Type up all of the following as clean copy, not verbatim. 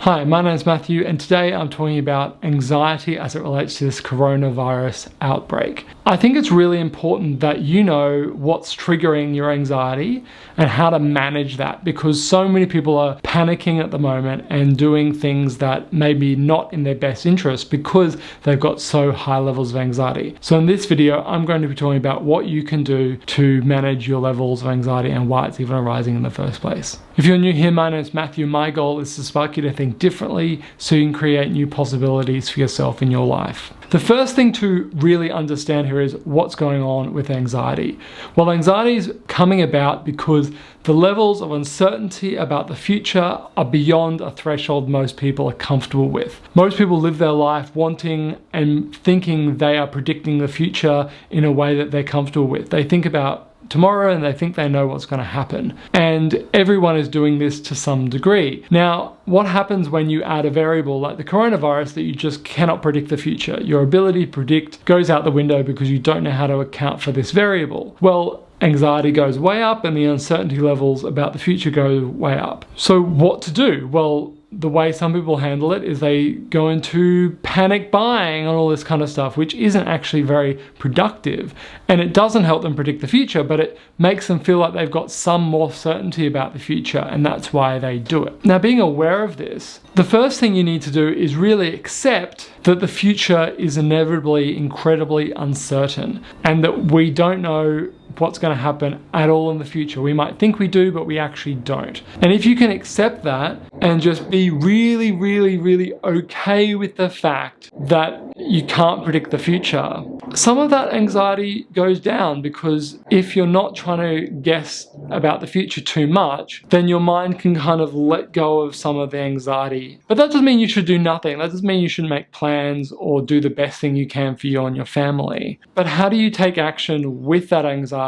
Hi, my name is Matthew, and today I'm talking about anxiety as it relates to this coronavirus outbreak. I think it's really important that you know what's triggering your anxiety and how to manage that, because so many people are panicking at the moment and doing things that may be not in their best interest because they've got so high levels of anxiety. So in this video, I'm going to be talking about what you can do to manage your levels of anxiety and why it's even arising in the first place. If you're new here, my name is Matthew. My goal is to spark you to think differently so you can create new possibilities for yourself in your life. The first thing to really understand here is what's going on with anxiety. Well, anxiety is coming about because the levels of uncertainty about the future are beyond a threshold most people are comfortable with. Most people live their life wanting and thinking they are predicting the future in a way that they're comfortable with. They think about tomorrow and they think they know what's going to happen. And everyone is doing this to some degree. Now, what happens when you add a variable like the coronavirus that you just cannot predict the future? Your ability to predict goes out the window because you don't know how to account for this variable. Well, anxiety goes way up and the uncertainty levels about the future go way up. So what to do? Well, the way some people handle it is they go into panic buying and all this kind of stuff, which isn't actually very productive. And it doesn't help them predict the future, but it makes them feel like they've got some more certainty about the future, and that's why they do it. Now, being aware of this, the first thing you need to do is really accept that the future is inevitably incredibly uncertain and that we don't know what's going to happen at all in the future. We might think we do, but we actually don't. And if you can accept that and just be really okay with the fact that you can't predict the future, some of that anxiety goes down, because if you're not trying to guess about the future too much, then your mind can kind of let go of some of the anxiety. But that doesn't mean you should do nothing. That doesn't mean you shouldn't make plans or do the best thing you can for you and your family. But how do you take action with that anxiety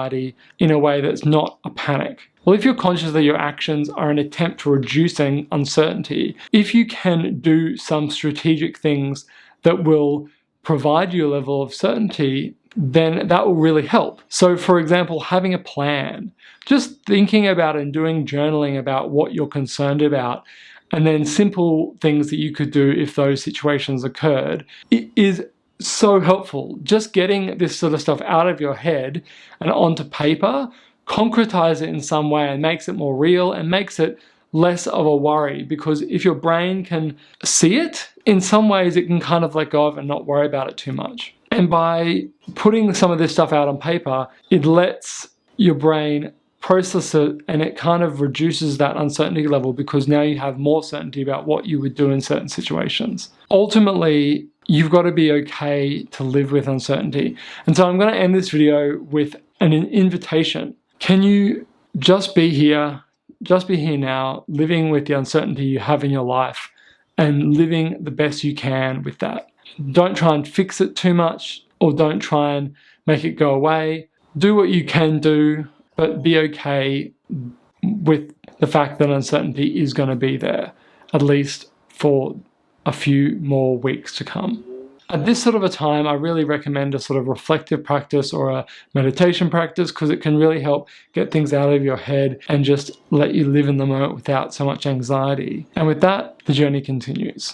in a way that's not a panic? Well, if you're conscious that your actions are an attempt to reducing uncertainty, if you can do some strategic things that will provide you a level of certainty, then that will really help. So for example, having a plan, just thinking about and doing journaling about what you're concerned about, and then simple things that you could do if those situations occurred, it is so helpful. Just getting this sort of stuff out of your head and onto paper, concretize it in some way and makes it more real and makes it less of a worry, because if your brain can see it, in some ways it can kind of let go of it and not worry about it too much. And by putting some of this stuff out on paper, it lets your brain process it and it kind of reduces that uncertainty level, because now you have more certainty about what you would do in certain situations. Ultimately, you've got to be okay to live with uncertainty. And so I'm going to end this video with an invitation. Can you just be here now, living with the uncertainty you have in your life and living the best you can with that? Don't try and fix it too much, or don't try and make it go away. Do what you can do, but be okay with the fact that uncertainty is going to be there, at least for a few more weeks to come. At this sort of a time, I really recommend a sort of reflective practice or a meditation practice, because it can really help get things out of your head and just let you live in the moment without so much anxiety. And with that, the journey continues.